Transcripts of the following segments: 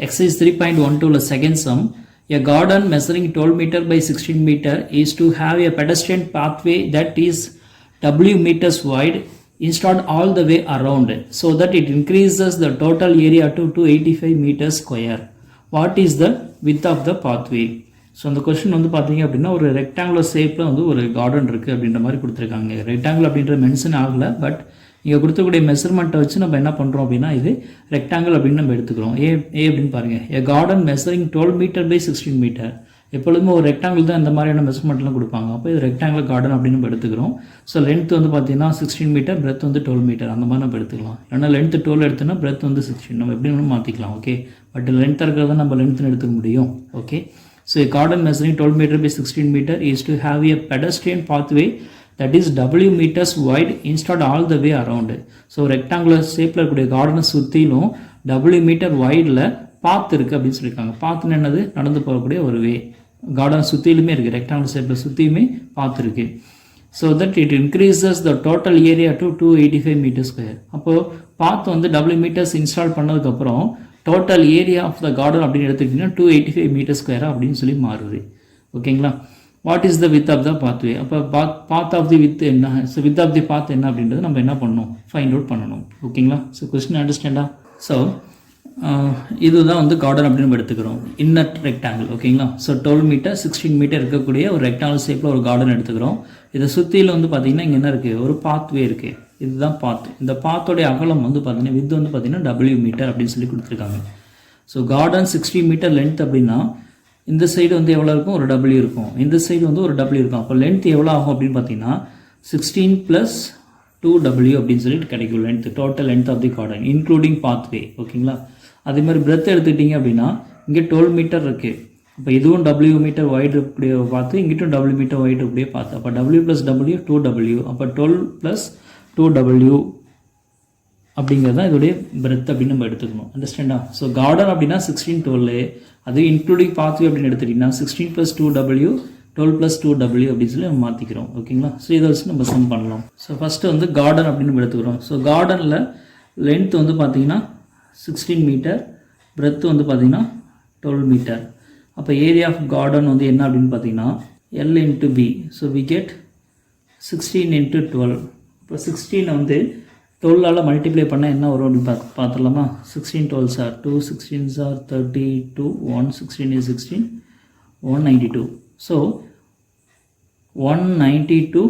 Exercise 3.12 second sum. A garden measuring 12 meter by 16 meter is to have a pedestrian pathway that is W meters wide installed all the way around so that it increases the total area to 285 meters square. What is the width of the pathway? So அந்த question வந்து பார்த்தீங்க அப்படின்னா ஒரு rectangular ஷேப்பில் வந்து ஒரு garden இருக்குது அப்படின்ற மாதிரி கொடுத்துருக்காங்க. ரெக்டாங்குலர் அப்படின்ற மென்ஷன் ஆகலை, பட் இங்கே கொடுத்துக்கூடிய மெஷர்மெண்ட்டை வச்சு நம்ம என்ன பண்ணுறோம் அப்படின்னா இது ரெக்டாங்கிள் அப்படின்னு நம்ம எடுத்துக்கிறோம். ஏ அப்படின்னு பாருங்கள், a garden measuring 12 metre by 16 metre. எப்பொழுதுமே ஒரு ரெக்டாங்கிள் தான் இந்த மாதிரியான மெஷர்மெண்ட்லாம் கொடுப்பாங்க. அப்போ இது ரெக்டாங்குலர் கார்டன் அப்படின்னு நம்ம எடுத்துக்கிறோம். ஸோ லென்த் வந்து பார்த்தீங்கன்னா 16 மீட்டர், பிரெத் வந்து 12 மீட்டர், அந்த மாதிரி நம்ம எடுத்துக்கலாம். ஏன்னா லென்த் 12 எடுத்தோன்னா பிரெத் வந்து 16, நம்ம எப்படி வேணும் மாற்றிக்கலாம். ஓகே, பட் லென்த் இருக்கிறத நம்ம லென்த்னு எடுத்துக்க முடியும். Okay, so a garden measuring 12 meter by 16 meter is to have a pedestrian pathway that is W meters wide installed all the way around. So rectangular ஷேப்பில் இருக்கக்கூடிய கார்டனை சுற்றிலும் W மீட்டர் வைடில் பாத் இருக்குது அப்படின்னு சொல்லியிருக்காங்க. பாத்துன்னு என்னது, நடந்து போகக்கூடிய ஒரு வே. கார்டன் சுற்றிலுமே இருக்குது, ரெக்டாங்குலர் ஷேப்பில் சுற்றியுமே பாத் இருக்குது. So that it increases the total area to 285 metre square. அப்போது பாத் வந்து W மீட்டர்ஸ் இன்ஸ்டால் பண்ணதுக்கப்புறம் total area of the garden அப்படின்னு எடுத்துக்கிட்டிங்கன்னா 285 மீட்டர் ஸ்கொயர் அப்படின்னு சொல்லி மாறுது. ஓகேங்களா, what is the width of the pathway? அப்போ பாத் ஆஃப் தி வித் என்ன, so width of the path என்ன அப்படின்றது நம்ம என்ன பண்ணணும், ஃபைண்ட் அவுட் பண்ணணும். ஓகேங்களா, ஸோ கொஸ்டின் அண்டர்ஸ்டாண்டா? ஸோ இதுதான் வந்து கார்டன் அப்படின்னு நம்ம எடுத்துக்கிறோம். Inner rectangle. ஓகேங்களா, ஸோ 12 மீட்டர் 16 மீட்டர் இருக்கக்கூடிய ஒரு ரெக்டாங்கிள் ஷேப்பில் ஒரு கார்டன் எடுத்துக்கிறோம். இதை சுற்றியில் வந்து பார்த்திங்கன்னா இங்கே என்ன இருக்குது, ஒரு பாத்வே இருக்குது. இதுதான் பாத். இந்த பாத்தோடைய அகலம் வந்து பார்த்தீங்கன்னா வித் வந்து பார்த்தீங்கன்னா W மீட்டர் அப்படின்னு சொல்லி கொடுத்துருக்காங்க. ஸோ கார்டன் 60 மீட்டர் லென்த் அப்படின்னா இந்த சைடு வந்து எவ்வளோ இருக்கும், ஒரு W இருக்கும். இந்த சைடு வந்து ஒரு W இருக்கும். அப்போ லென்த் எவ்வளோ ஆகும் அப்படின்னு பார்த்தீங்கன்னா 16 + 2W அப்படின்னு சொல்லிட்டு கிடைக்கும் length, total length of the garden including pathway. ஓகேங்களா, அதே மாதிரி பிரெத் எடுத்துக்கிட்டிங்க அப்படின்னா இங்கே 12 மீட்டர் இருக்குது. இப்போ இதுவும் W மீட்டர் வைடு இருக்கக்கூடிய பார்த்து, இங்கிட்டும் W மீட்டர் வைடு இருக்கக்கூடிய பார்த்து. அப்போ W + W 2W. அப்போ 12 + 2W அப்படிங்கிறது தான் இதோடைய பிரெத் அப்படின்னு நம்ம எடுத்துக்கணும். அண்டர்ஸ்டாண்டா? ஸோ கார்டன் அப்படின்னா 16 12, அது இன்க்ளூடிங் பாத்வே அப்படின்னு எடுத்துக்கிட்டிங்கன்னா 16 + 2W 12 + 2W அப்படின்னு சொல்லி நம்ம மாற்றிக்கிறோம். ஓகேங்களா, ஸோ இதை வச்சு நம்ம சம் பண்ணலாம். ஸோ ஃபஸ்ட்டு வந்து கார்டன் அப்படின்னு நம்ம எடுத்துக்கிறோம். ஸோ கார்டனில் லென்த் வந்து பார்த்தீங்கன்னா 16 மீட்டர், பிரெத் வந்து பார்த்தீங்கன்னா 12 மீட்டர். அப்போ ஏரியா ஆஃப் கார்டன் வந்து என்ன அப்படின்னு பார்த்தீங்கன்னா L × B. So we get 16 × 12. இப்போ 16 வந்து 12ஆல் மல்டிப்ளை பண்ணால் என்ன வரும் அப்படின்னு பார்த்துடலாமா? 16 12s are 2, 16s are 32, 1 16 is 16, 192. So 192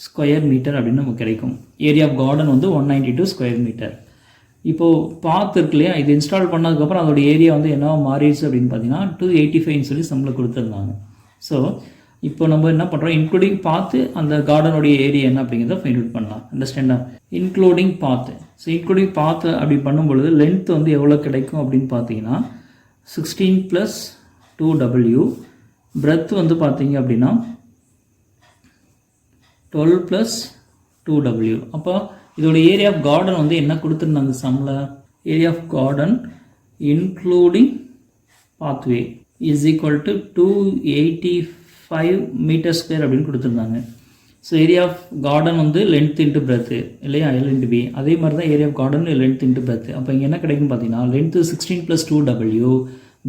square metre அப்படின்னு நமக்கு கிடைக்கும். ஏரியா ஆஃப் கார்டன் வந்து 192 ஸ்கொயர் மீட்டர். இப்போது பாத் இருக்கு இல்லையா, இது இன்ஸ்டால் பண்ணதுக்கப்புறம் அதோட ஏரியா வந்து என்னவோ மாறிடுச்சு அப்படின்னு பார்த்தீங்கன்னா 285 சொல்லி சம்மில் கொடுத்துருந்தாங்க. ஸோ இப்போ நம்ம என்ன பண்ணுறோம், இன்க்ளூடிங் பார்த்து அந்த கார்டனுடைய ஏரியா என்ன அப்படிங்கிறத ஃபைண்ட் அவுட் பண்ணலாம். அண்டர்ஸ்டாண்டா? இன்க்ளூடிங் பார்த்து. ஸோ இன்க்ளூடிங் பார்த்து அப்படி பண்ணும்பொழுது லென்த் வந்து எவ்வளோ கிடைக்கும் அப்படின்னு பார்த்தீங்கன்னா 16 + 2W. பிரெத் வந்து பார்த்தீங்க அப்படின்னா 12 + 2W. அப்போ இதோட ஏரியா ஆஃப் கார்டன் வந்து என்ன கொடுத்துருந்தாங்க சம்மில், area of garden including pathway is equal to 285 metre square அப்படின்னு கொடுத்துருந்தாங்க. ஸோ ஏரியா ஆஃப் கார்டன் வந்து லென்த் இன்ட்டு பிரெத்து இல்லையா, L × B. அதே மாதிரி தான் area of garden length into breadth. அப்போ இங்கே என்ன கிடைக்கும் பார்த்தீங்கன்னா லென்த்து 16 + 2W,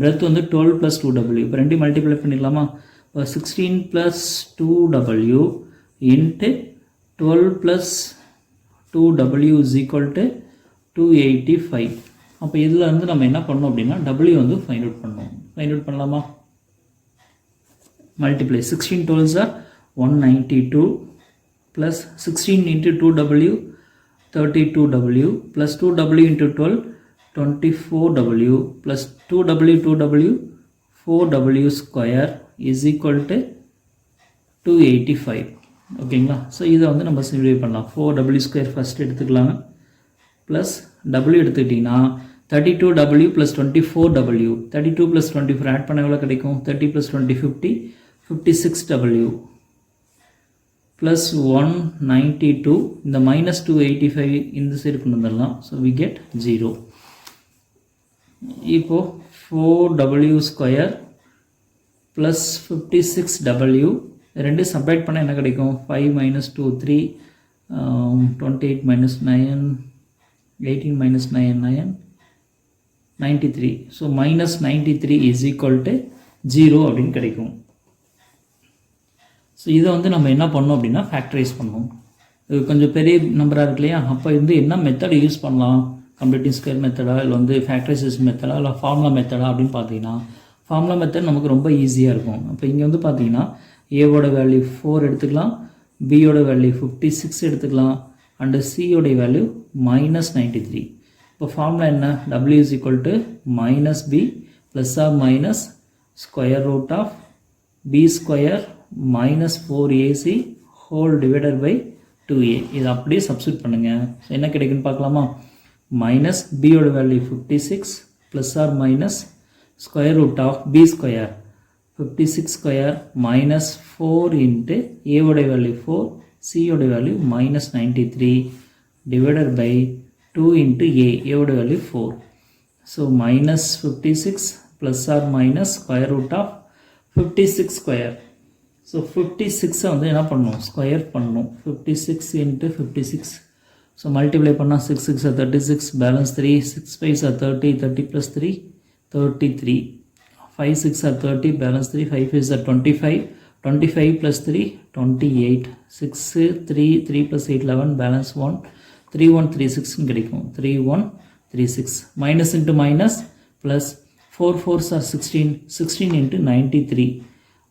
பிரெத் வந்து 12 + 2W. இப்போ ரெண்டையும் மல்டிப்ளை பண்ணிடலாமா? இப்போ 16 + 2W into 12 + 2W is equal to 285. அப்போ இதில் வந்து நம்ம என்ன பண்ணோம் அப்படின்னா W வந்து ஃபைண்ட் அவுட் பண்ணோம். ஃபைண்ட் அவுட் பண்ணலாமா? Multiply 16 12s are 192 plus 16 × 2W 32W plus 2W × 12 24W plus 2W 4W square is equal to 285. ஓகேங்களா, ஸோ இதை வந்து நம்ம சிம்பிளிஃபை பண்ணலாம். 4W² ஃபஸ்ட் எடுத்துக்கலாங்க, ப்ளஸ் W எடுத்துக்கிட்டிங்கன்னா 32W + 24W. 32 + 24 ஆட் பண்ண எவ்வளோ கிடைக்கும்? 30 + 20 50, 56W ப்ளஸ் 192. இந்த -285 இந்த சைடு கொண்டு வந்துடலாம். So we get 0. இப்போது 4W² ப்ளஸ் 56W ரெண்டு சப்ராக்ட் பண்ணால் என்ன கிடைக்கும்? 5 - 2 3, 28 - 9, 18 - 9 9, 93. So minus 93 is equal to 0 அப்படின்னு கிடைக்கும். ஸோ இதை வந்து நம்ம என்ன பண்ணோம் அப்படின்னா ஃபேக்டரைஸ் பண்ணணும். இது கொஞ்சம் பெரிய நம்பராக இருக்கு இல்லையா, அப்போ வந்து என்ன மெத்தட் யூஸ் பண்ணலாம், கம்ப்ளீட்டிங் ஸ்கொயர் மெத்தடா இல்லை வந்து ஃபேக்டரைசேஷன் மெத்தடா இல்லை ஃபார்முலா மெத்தடா அப்படின்னு பார்த்தீங்கன்னா ஃபார்முலா மெத்தட் நமக்கு ரொம்ப ஈஸியாக இருக்கும். அப்போ இங்கே வந்து பார்த்தீங்கன்னா ஏவோட வேல்யூ 4 எடுத்துக்கலாம், பியோட வேல்யூ 56 எடுத்துக்கலாம், அண்டு சியோட வேல்யூ மைனஸ் 93. இப்போ ஃபார்முலா என்ன, w is equal to minus B plus or minus square root of B square minus 4ac whole divided by 2a. இது அப்படியே சப்ஸ்டியூட் பண்ணுங்கள். ஸோ என்ன கிடைக்குன்னு பார்க்கலாமா, மைனஸ் பியோட value 56 plus or minus square root of B square 56 square minus 4 into ஏவோட value 4, சியோட value minus 93 divided by 2 into ஏவோட value 4. So minus 56 plus or minus square root of 56 square. So 56 வந்து என்ன பண்ணணும், ஸ்கொயர் பண்ணணும். 56 into 56. So multiply பண்ணால் 6 6 36, balance 3, 6 5 30, 30 plus 3 33, 5 6 30, balance 3, 5 5 25, 25 plus 3 28, 6 3 3 plus 8 11, balance 1, 3136 கிடைக்கும். 3136 minus into minus plus 4 4s are 16, 16 into 93.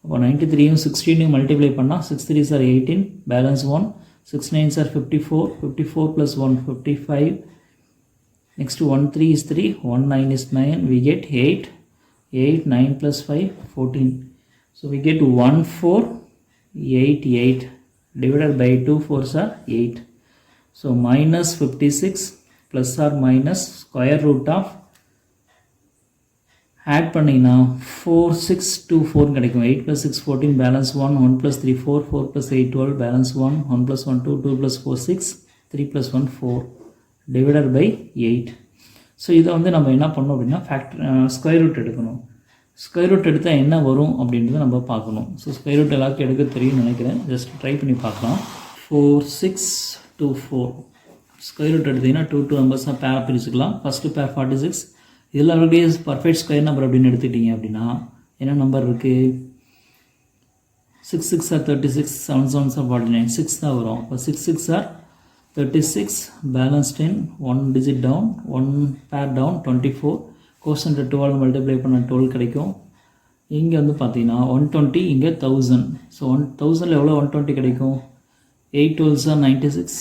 அப்போ 93யும் 16யும் multiply பண்ணால் 6 3s are 18, balance 1, 6 9s are 54, 54 plus 1 55, next 1 3 is 3, 1 9 is 9, we get 8, 8 9 plus 5 14. So we get 1 4 8 8 divided by 2 4s are 8. So minus 56 plus or minus square root of add பண்ணினா 4 6 2 4 கிடைக்கும். 8 plus 6 14, balance 1, 1 plus 3 4, 4 plus 8 12, balance 1, 1 plus 1 2, 2 plus 4 6, 3 plus 1 4 divided by 8. So இதை வந்து நம்ம என்ன பண்ணோம் அப்படின்னா square root எடுக்கணும். Square root எடுத்தால் என்ன வரும் அப்படின்றத நம்ம பார்க்கணும். ஸோ ஸ்கொயர் ரூட் எல்லாருக்கும் எடுக்க தெரியும்னு நினைக்கிறேன். ஜஸ்ட் ட்ரை பண்ணி பார்க்கலாம். 4 6 2 4 ஸ்கொயர் ரூட் எடுத்திங்கன்னா 2 2 நம்பர்ஸாக பேராக பிரிச்சுக்கலாம். ஃபஸ்ட்டு பேர் 46. இதில் ஆல்ரெடி பர்ஃபெக்ட் ஸ்கொயர் நம்பர் அப்படின்னு எடுத்துக்கிட்டீங்க அப்படின்னா என்ன நம்பர் இருக்குது, 6 6 are 36, 7 7s are 49, 6 தான் வரும். இப்போ 6 6 are 36, balance 10, 1 digit down, 1 pair down, 24, quotient 12 multiply பண்ண 12 கிடைக்கும். இங்கே வந்து பார்த்தீங்கன்னா 120, இங்கே 1000. ஸோ 1000 எவ்வளோ 120 கிடைக்கும், 8 12s are 96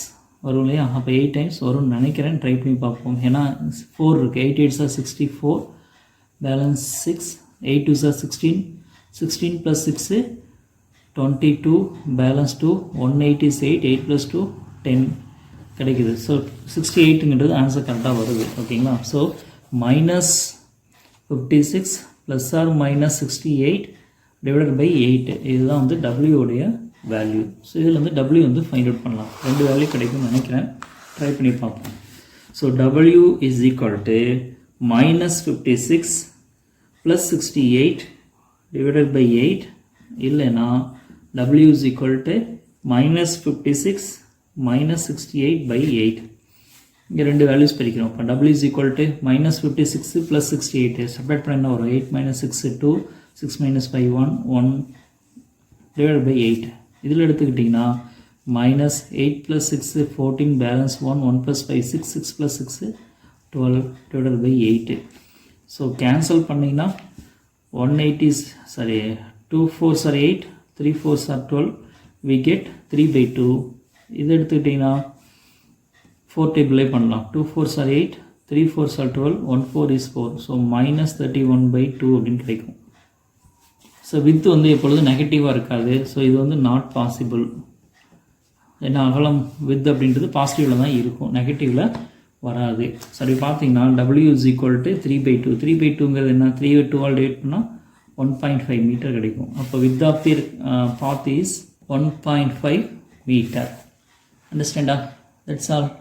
வரும் இல்லையா. அப்போ 8 டைம்ஸ் வரும்னு நினைக்கிறேன். ட்ரை பண்ணி பார்ப்போம். ஏன்னா 4 இருக்குது. 8 8s are 64, balance 6, 8 2s are 16, 16 plus 6 22, balance 2, 108 is 8, 8 plus 2 10 கிடைக்குது. ஸோ 68ங்கிறது ஆன்சர் கரெக்டாக வருது. ஓகேங்களா. So minus 56 plus or minus 68 divided by 8 இதுதான் வந்து டபிள்யூடைய வேல்யூ. ஸோ இதில் வந்து டபிள்யூ வந்து ஃபைண்ட் அவுட் பண்ணலாம். 2 வேல்யூ கிடைக்கும்னு நினைக்கிறேன். ட்ரை பண்ணி பார்ப்போம். So W is equal to minus 56 plus 68 divided by 8, இல்லைன்னா W is equal to minus 56 minus 68 by 8. இங்கே 2 வேல்யூஸ் பிரிக்கிறோம். இப்போ W is equal to minus 56 plus 68 separate பண்ண என்ன வரும், 8 மைனஸ் 6 2, 6 மைனஸ் 5 1, 1 டிவைட் பை 8. இதில் எடுத்துக்கிட்டிங்கன்னா minus 8 plus 6 14, balance 1, 1 plus 5 6, 6 plus 6 12 divide by 8. So cancel பண்ணிங்கன்னா 180 2 4s are 8, 3 4s are 12, we get 3 by 2. இது எடுத்துக்கிட்டிங்கன்னா 4 டேபிளே பண்ணலாம். 2 4s are 8, 3 4s are 12, 1 4 is 4. So minus 31 by 2 அப்படின்னு கிடைக்கும். ஸோ வித்து வந்து எப்பொழுதும் நெகட்டிவாக இருக்காது. ஸோ இது வந்து நாட் பாசிபிள். ஏன்னா அகலம் வித் அப்படின்றது பாசிட்டிவில் தான் இருக்கும், நெகட்டிவில் வராது. சரி பார்த்தீங்கன்னா W is equal to 3 by 2. 3 by 2ங்கிறது என்ன, 3 2 ஆல் டிவைட் பண்ணால் 1.5 மீட்டர் கிடைக்கும். அப்போ width of the path is 1.5 metre. Understand? That's all.